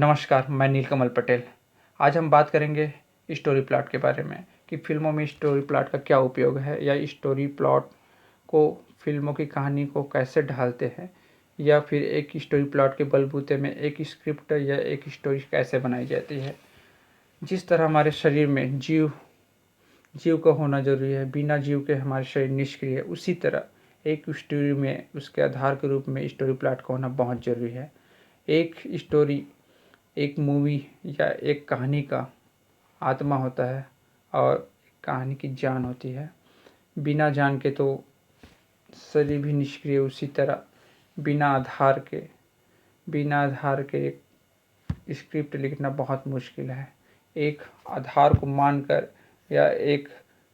नमस्कार, मैं नीलकमल पटेल। आज हम बात करेंगे स्टोरी प्लॉट के बारे में कि फ़िल्मों में स्टोरी प्लॉट का क्या उपयोग है, या स्टोरी प्लॉट को फ़िल्मों की कहानी को कैसे ढालते हैं, या फिर एक स्टोरी प्लॉट के बलबूते में एक स्क्रिप्ट या एक स्टोरी कैसे बनाई जाती है। जिस तरह हमारे शरीर में जीव का होना ज़रूरी है, बिना जीव के हमारे शरीर निष्क्रिय है, उसी तरह एक स्टोरी में उसके आधार के रूप में स्टोरी प्लॉट का होना बहुत ज़रूरी है। एक स्टोरी एक मूवी या एक कहानी का आत्मा होता है और कहानी की जान होती है। बिना जान के तो शरीर भी निष्क्रिय, उसी तरह बिना आधार के एक स्क्रिप्ट लिखना बहुत मुश्किल है। एक आधार को मानकर या एक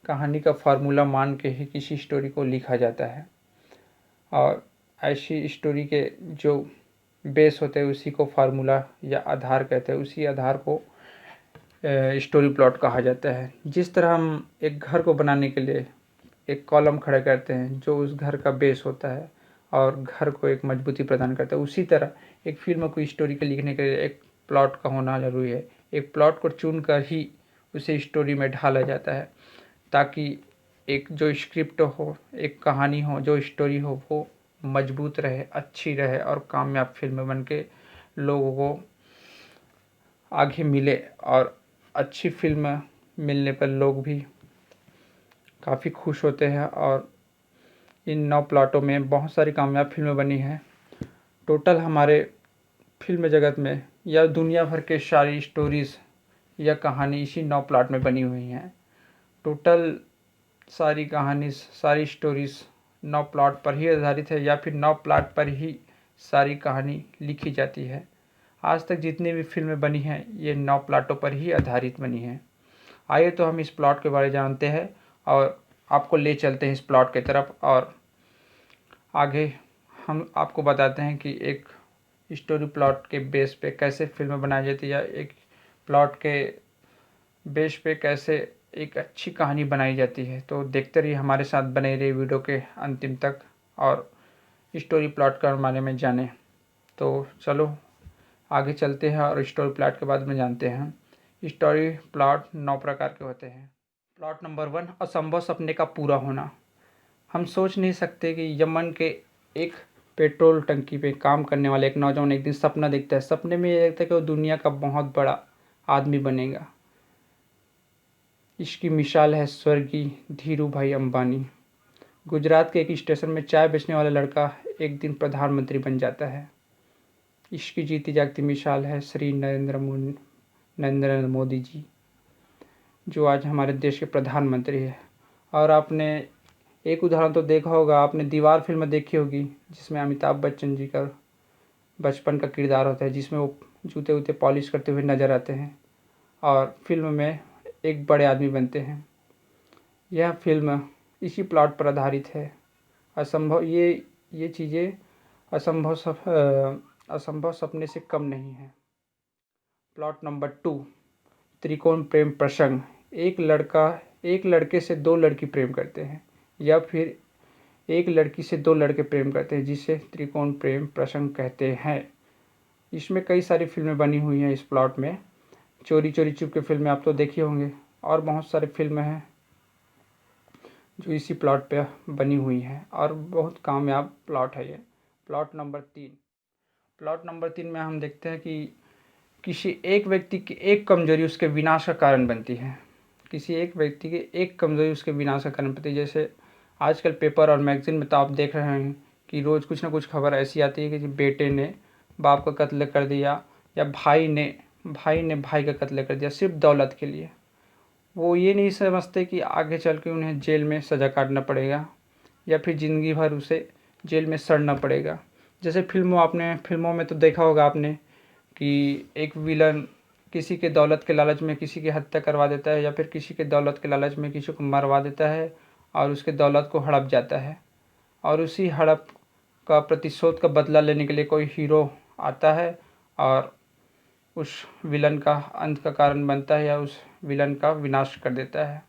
कहानी का फार्मूला मान के ही किसी स्टोरी को लिखा जाता है, और ऐसी स्टोरी के जो बेस होते हैं उसी को फार्मूला या आधार कहते हैं, उसी आधार को स्टोरी प्लॉट कहा जाता है। जिस तरह हम एक घर को बनाने के लिए एक कॉलम खड़ा करते हैं जो उस घर का बेस होता है और घर को एक मजबूती प्रदान करता है, उसी तरह एक फिल्म को स्टोरी के लिखने के लिए एक प्लॉट का होना ज़रूरी है। एक प्लॉट को चुनकर ही उसे स्टोरी में ढाला जाता है, ताकि एक जो स्क्रिप्ट हो, एक कहानी हो, जो स्टोरी हो, वो मजबूत रहे, अच्छी रहे और कामयाब फिल्म बन के लोगों को आगे मिले। और अच्छी फिल्म मिलने पर लोग भी काफ़ी खुश होते हैं, और इन 9 प्लॉटों में बहुत सारी कामयाब फिल्में बनी हैं। टोटल हमारे फिल्म जगत में या दुनिया भर के सारी स्टोरीज़ या कहानी इसी 9 प्लॉट में बनी हुई हैं। टोटल सारी कहानी, सारी स्टोरीज़ 9 प्लॉट पर ही आधारित है, या फिर 9 प्लॉट पर ही सारी कहानी लिखी जाती है। आज तक जितनी भी फिल्में बनी हैं ये 9 प्लॉटों पर ही आधारित बनी हैं। आइए तो हम इस प्लॉट के बारे में जानते हैं और आपको ले चलते हैं इस प्लॉट की तरफ, और आगे हम आपको बताते हैं कि एक स्टोरी प्लॉट के बेस पे कैसे फिल्में बनाई जाती है, या एक प्लॉट के बेस पे कैसे एक अच्छी कहानी बनाई जाती है। तो देखते रहिए, हमारे साथ बने रहिए वीडियो के अंतिम तक और स्टोरी प्लॉट के बारे में जानें। तो चलो आगे चलते हैं और स्टोरी प्लॉट के बारे में जानते हैं। स्टोरी प्लॉट 9 प्रकार के होते हैं। प्लॉट नंबर 1, असंभव सपने का पूरा होना। हम सोच नहीं सकते कि यमन के एक पेट्रोल टंकी पे काम करने वाले एक नौजवान एक दिन सपना देखता है। सपने में ये देखता है कि वो दुनिया का बहुत बड़ा आदमी बनेगा। इसकी मिसाल है स्वर्गीय धीरू भाई अंबानी। गुजरात के एक स्टेशन में चाय बेचने वाला लड़का एक दिन प्रधानमंत्री बन जाता है। इसकी जीती जागती मिसाल है श्री नरेंद्र मोदी जी, जो आज हमारे देश के प्रधानमंत्री है। और आपने एक उदाहरण तो देखा होगा, आपने दीवार फिल्म देखी होगी, जिसमें अमिताभ बच्चन जी का बचपन का किरदार होता है, जिसमें वो जूते वूते पॉलिश करते हुए नज़र आते हैं और फिल्म में एक बड़े आदमी बनते हैं। यह फिल्म इसी प्लॉट पर आधारित है। असंभव ये चीज़ें असंभव सपने से कम नहीं है। प्लॉट नंबर 2, त्रिकोण प्रेम प्रसंग। एक लड़के से 2 लड़की प्रेम करते हैं, या फिर एक लड़की से 2 लड़के प्रेम करते हैं, जिसे त्रिकोण प्रेम प्रसंग कहते हैं। इसमें कई सारी फिल्में बनी हुई हैं। इस प्लॉट में चोरी चोरी चुपके फिल्में आप तो देखी होंगे, और बहुत सारी फिल्में हैं जो इसी प्लॉट पे बनी हुई हैं, और बहुत कामयाब प्लॉट है ये। प्लॉट नंबर 3 में हम देखते हैं कि किसी एक व्यक्ति की एक कमजोरी उसके विनाश का कारण बनती है। किसी एक व्यक्ति की एक कमजोरी उसके विनाश का कारण बनती है। जैसे आजकल पेपर और मैगजीन में तो आप देख रहे हैं कि रोज़ कुछ ना कुछ खबर ऐसी आती है कि बेटे ने बाप का कत्ल कर दिया, या भाई ने भाई का कत्ल कर दिया, सिर्फ दौलत के लिए। वो ये नहीं समझते कि आगे चल के उन्हें जेल में सज़ा काटना पड़ेगा, या फिर ज़िंदगी भर उसे जेल में सड़ना पड़ेगा। जैसे फिल्मों में तो देखा होगा आपने कि एक विलन किसी के दौलत के लालच में किसी की हत्या करवा देता है, या फिर किसी के दौलत के लालच में किसी को मरवा देता है और उसके दौलत को हड़प जाता है, और उसी हड़प का प्रतिशोध का बदला लेने के लिए कोई हीरो आता है और उस विलन का अंत का कारण बनता है, या उस विलन का विनाश कर देता है।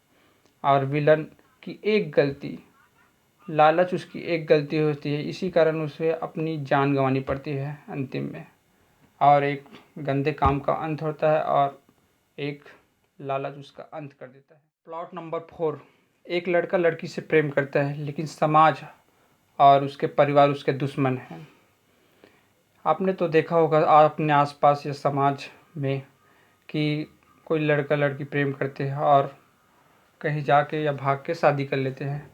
और विलन की एक गलती, लालच उसकी एक गलती होती है, इसी कारण उसे अपनी जान गंवानी पड़ती है अंतिम में। और एक गंदे काम का अंत होता है और एक लालच उसका अंत कर देता है। प्लॉट नंबर 4, एक लड़का लड़की से प्रेम करता है लेकिन समाज और उसके परिवार उसके दुश्मन हैं। आपने तो देखा होगा अपने आसपास या समाज में कि कोई लड़का लड़की प्रेम करते हैं और कहीं जाके या भाग के शादी कर लेते हैं।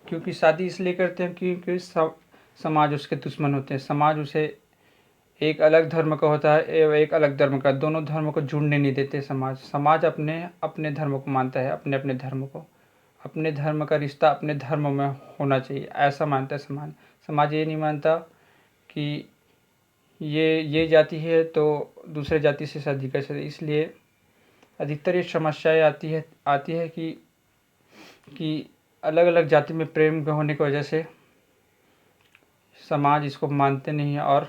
क्योंकि शादी इसलिए करते हैं क्योंकि समाज उसके दुश्मन होते हैं। समाज उसे एक अलग धर्म का होता है एवं एक अलग धर्म का, दोनों धर्मों को जुड़ने नहीं देते। समाज अपने अपने धर्म को मानता है, अपने अपने धर्म को, अपने धर्म का रिश्ता अपने धर्म में होना चाहिए, ऐसा मानता है समाज। समाज ये नहीं मानता कि ये जाति है तो दूसरे जाति से शादी कर सकते। इसलिए अधिकतर ये समस्याएं आती है कि अलग अलग जाति में प्रेम होने की वजह से समाज इसको मानते नहीं है और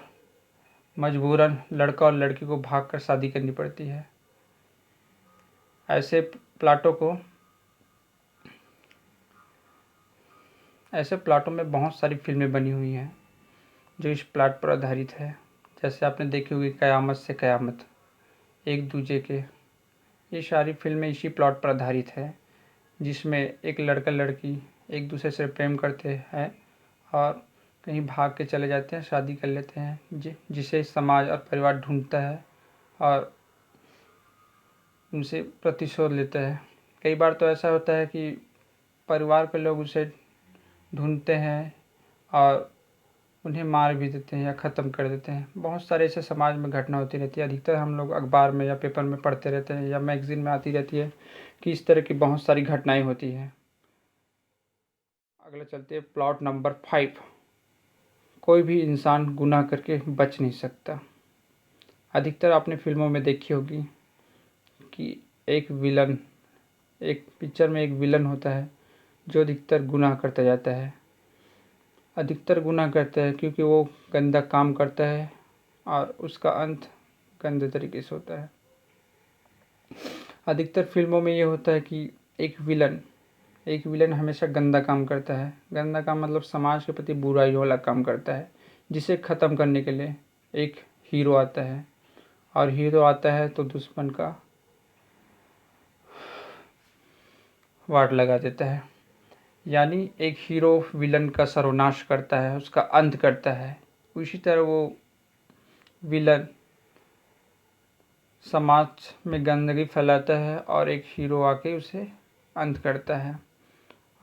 मजबूरन लड़का और लड़की को भागकर शादी करनी पड़ती है। ऐसे प्लाटों में बहुत सारी फिल्में बनी हुई हैं जो इस प्लाट पर आधारित है। जैसे आपने देखी होगी कयामत से कयामत, एक दूजे के, ये सारी फिल्में इसी प्लॉट पर आधारित है, जिसमें एक लड़का लड़की एक दूसरे से प्रेम करते हैं और कहीं भाग के चले जाते हैं, शादी कर लेते हैं, जिसे समाज और परिवार ढूंढता है और उनसे प्रतिशोध लेता है। कई बार तो ऐसा होता है कि परिवार के लोग उसे ढूंढते हैं और उन्हें मार भी देते हैं या ख़त्म कर देते हैं। बहुत सारे ऐसे समाज में घटना होती रहती है। अधिकतर हम लोग अखबार में या पेपर में पढ़ते रहते हैं या मैगज़ीन में आती रहती है कि इस तरह की बहुत सारी घटनाएं होती हैं। अगला चलते हैं प्लॉट नंबर 5, कोई भी इंसान गुनाह करके बच नहीं सकता। अधिकतर आपने फिल्मों में देखी होगी कि एक पिक्चर में एक विलन होता है जो अधिकतर गुनाह करता जाता है। अधिकतर गुनाह करता है क्योंकि वो गंदा काम करता है और उसका अंत गंदे तरीके से होता है। अधिकतर फिल्मों में ये होता है कि एक विलन हमेशा गंदा काम करता है। गंदा काम मतलब समाज के प्रति बुराई वाला काम करता है, जिसे ख़त्म करने के लिए एक हीरो आता है और हीरो आता है तो दुश्मन का वाट लगा देता है। यानी एक हीरो विलन का सर्वनाश करता है, उसका अंत करता है। उसी तरह वो विलन समाज में गंदगी फैलाता है और एक हीरो आके उसे अंत करता है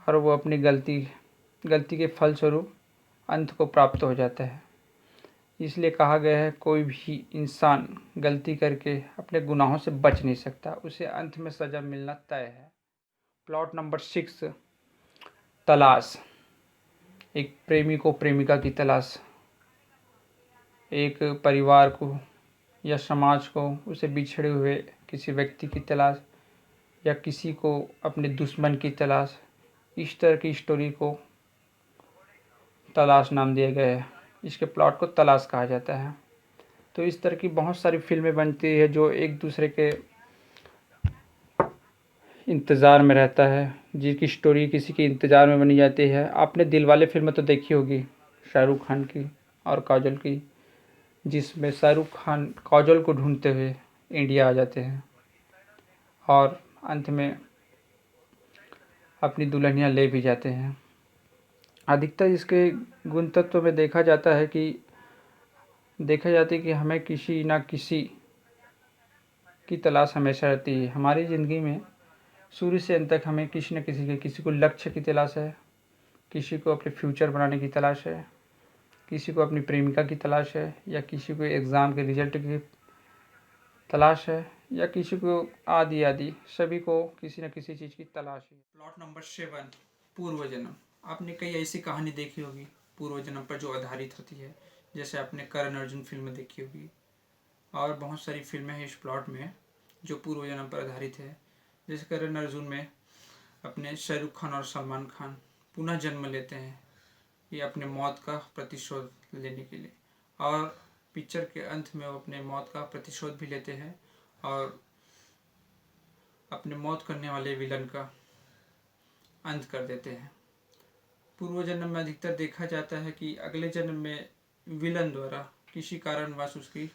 और वो अपनी गलती के फलस्वरूप अंत को प्राप्त हो जाता है। इसलिए कहा गया है कोई भी इंसान गलती करके अपने गुनाहों से बच नहीं सकता, उसे अंत में सज़ा मिलना तय है। प्लॉट नंबर 6, तलाश। एक प्रेमी को प्रेमिका की तलाश, एक परिवार को या समाज को उसे बिछड़े हुए किसी व्यक्ति की तलाश या किसी को अपने दुश्मन की तलाश, इस तरह की स्टोरी को तलाश नाम दिया गया है। इसके प्लॉट को तलाश कहा जाता है। तो इस तरह की बहुत सारी फिल्में बनती है जो एक दूसरे के इंतज़ार में रहता है, जिसकी स्टोरी किसी के इंतज़ार में बनी जाती है। आपने दिलवाले फिल्म तो देखी होगी शाहरुख खान की और काजोल की, जिसमें शाहरुख खान काजोल को ढूंढते हुए इंडिया आ जाते हैं और अंत में अपनी दुल्हनियाँ ले भी जाते हैं। अधिकतर इसके गुण तत्व में देखा जाता है कि हमें किसी न किसी की तलाश हमेशा रहती है। हमारी ज़िंदगी में शुरू से अंत तक हमें किसी न किसी को लक्ष्य की तलाश है, किसी को अपने फ्यूचर बनाने की तलाश है, किसी को अपनी प्रेमिका की तलाश है, या किसी को एग्ज़ाम के रिजल्ट की तलाश है, या किसी को आदि सभी को किसी न किसी चीज़ की तलाश है। प्लॉट नंबर 7, पूर्व जन्म। आपने कई ऐसी कहानी देखी होगी पूर्व जन्म पर जो आधारित होती है, जैसे आपने करण अर्जुन फिल्म देखी होगी और बहुत सारी फिल्में हैं इस प्लॉट में जो पूर्व जन्म पर आधारित है। जैसे करण अर्जुन में अपने शाहरुख खान और सलमान खान पुनः जन्म लेते हैं ये अपने मौत का प्रतिशोध लेने के लिए, और पिक्चर के अंत में वो अपने मौत का प्रतिशोध भी लेते हैं और अपने मौत करने वाले विलन का अंत कर देते हैं। पूर्व जन्म में अधिकतर देखा जाता है कि अगले जन्म में विलन द्वारा किसी कारणवश उसकी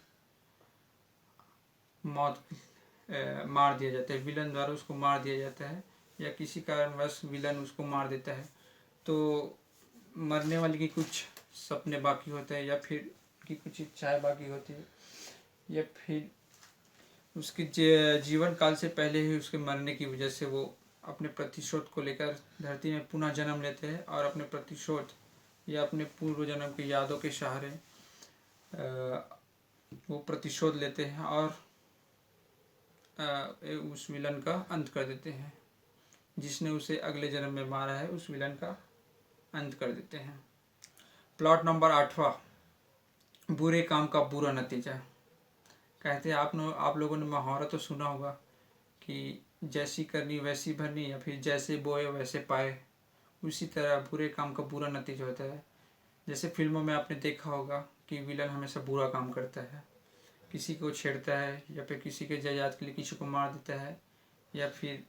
मौत मार दिया जाता है, विलन द्वारा उसको मार दिया जाता है, या किसी कारणवश विलन उसको मार देता है। तो मरने वाले की कुछ सपने बाकी होते हैं, या फिर की कुछ इच्छाएं बाकी होती है, या फिर उसके जीवन काल से पहले ही उसके मरने की वजह से वो अपने प्रतिशोध को लेकर धरती में पुनः जन्म लेते हैं और अपने प्रतिशोध या अपने पूर्व जन्म की यादों के सहारे वो प्रतिशोध लेते हैं और उस विलन का अंत कर देते हैं, जिसने उसे अगले जन्म में मारा है उस विलन का अंत कर देते हैं। प्लॉट नंबर 8वां, बुरे काम का बुरा नतीजा। कहते हैं आप लोगों ने मुहावरा तो सुना होगा कि जैसी करनी वैसी भरनी, या फिर जैसे बोए वैसे पाए। उसी तरह बुरे काम का बुरा नतीजा होता है। जैसे फिल्मों में आपने देखा होगा कि विलन हमेशा बुरा काम करता है, किसी को छेड़ता है, या फिर किसी के जायदाद के लिए किसी को मार देता है, या फिर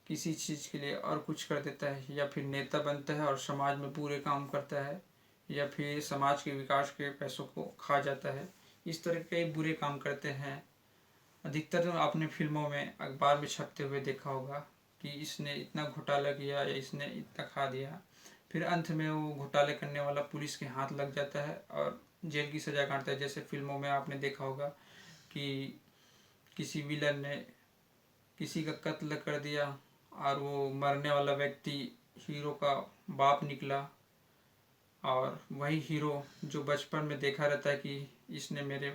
किसी चीज़ के लिए और कुछ कर देता है, या फिर नेता बनता है और समाज में बुरे काम करता है, या फिर समाज के विकास के पैसों को खा जाता है। इस तरह के बुरे काम करते हैं। अधिकतर तो आपने फिल्मों में अखबार में छपते हुए देखा होगा कि इसने इतना घोटाला किया या इसने इतना खा दिया, फिर अंत में वो घोटाले करने वाला पुलिस के हाथ लग जाता है और जेल की सज़ा काटता है। जैसे फिल्मों में आपने देखा होगा कि किसी विलन ने किसी का कत्ल कर दिया और वो मरने वाला व्यक्ति हीरो का बाप निकला, और वही हीरो जो बचपन में देखा रहता है कि इसने मेरे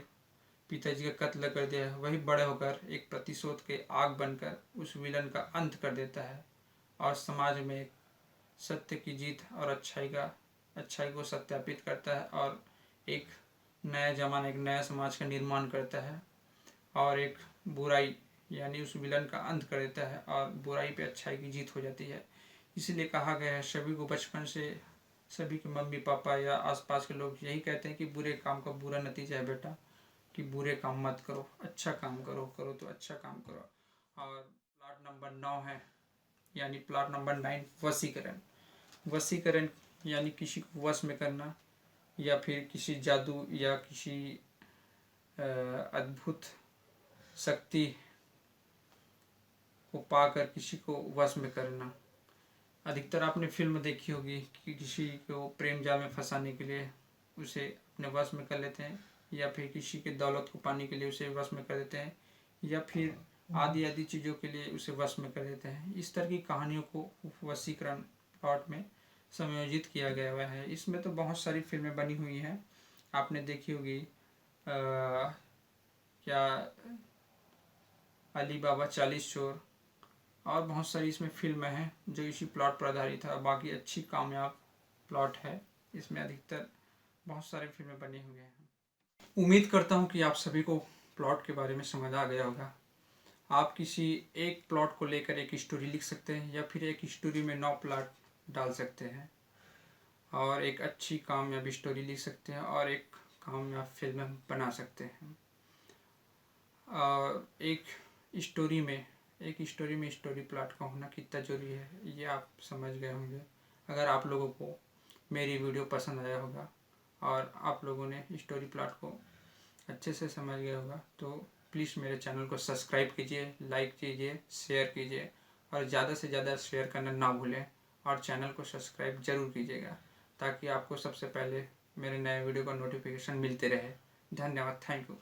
पिताजी का कत्ल कर दिया है, वही बड़े होकर एक प्रतिशोध के आग बनकर उस विलन का अंत कर देता है और समाज में एक सत्य की जीत और अच्छाई को सत्यापित करता है और एक नया जमाना, एक नया समाज का निर्माण करता है और एक बुराई यानी उस विलन का अंत कर देता है और बुराई पे अच्छाई की जीत हो जाती है। इसीलिए कहा गया है सभी को बचपन से, सभी के मम्मी पापा या आसपास के लोग यही कहते हैं कि बुरे काम का बुरा नतीजा है बेटा, कि बुरे काम मत करो, अच्छा काम करो, करो तो अच्छा काम करो। और प्लॉट नंबर 9 है, यानी प्लॉट नंबर 9, वशीकरण। वशीकरण यानी किसी को वश में करना, या फिर किसी जादू या किसी अद्भुत शक्ति को पाकर किसी को वश में करना। अधिकतर आपने फिल्म देखी होगी कि किसी को प्रेम जाल में फंसाने के लिए उसे अपने वश में कर लेते हैं, या फिर किसी के दौलत को पाने के लिए उसे वश में कर देते हैं, या फिर आदि चीज़ों के लिए उसे वश में कर देते हैं। इस तरह की कहानियों को वशीकरण प्लॉट में समायोजित किया गया हुआ है। इसमें तो बहुत सारी फिल्में बनी हुई हैं, आपने देखी होगी क्या अली बाबा 40 चोर, और बहुत सारी इसमें फिल्में हैं जो इसी प्लॉट पर आधारित है। बाकी अच्छी कामयाब प्लॉट है, इसमें अधिकतर बहुत सारी फिल्में बनी हुई हैं। उम्मीद करता हूँ कि आप सभी को प्लॉट के बारे में समझ आ गया होगा। आप किसी एक प्लॉट को लेकर एक स्टोरी लिख सकते हैं, या फिर एक स्टोरी में 9 प्लॉट डाल सकते हैं और एक अच्छी कामयाब स्टोरी लिख सकते हैं और एक कामयाब फिल्म बना सकते हैं। और एक स्टोरी में स्टोरी प्लॉट का होना कितना जरूरी है ये आप समझ गए होंगे। अगर आप लोगों को मेरी वीडियो पसंद आया होगा और आप लोगों ने स्टोरी प्लॉट को अच्छे से समझ गया होगा, तो प्लीज़ मेरे चैनल को सब्सक्राइब कीजिए, लाइक कीजिए, शेयर कीजिए, और ज़्यादा से ज़्यादा शेयर करना ना भूलें, और चैनल को सब्सक्राइब ज़रूर कीजिएगा ताकि आपको सबसे पहले मेरे नए वीडियो का नोटिफिकेशन मिलते रहे। धन्यवाद, थैंक यू।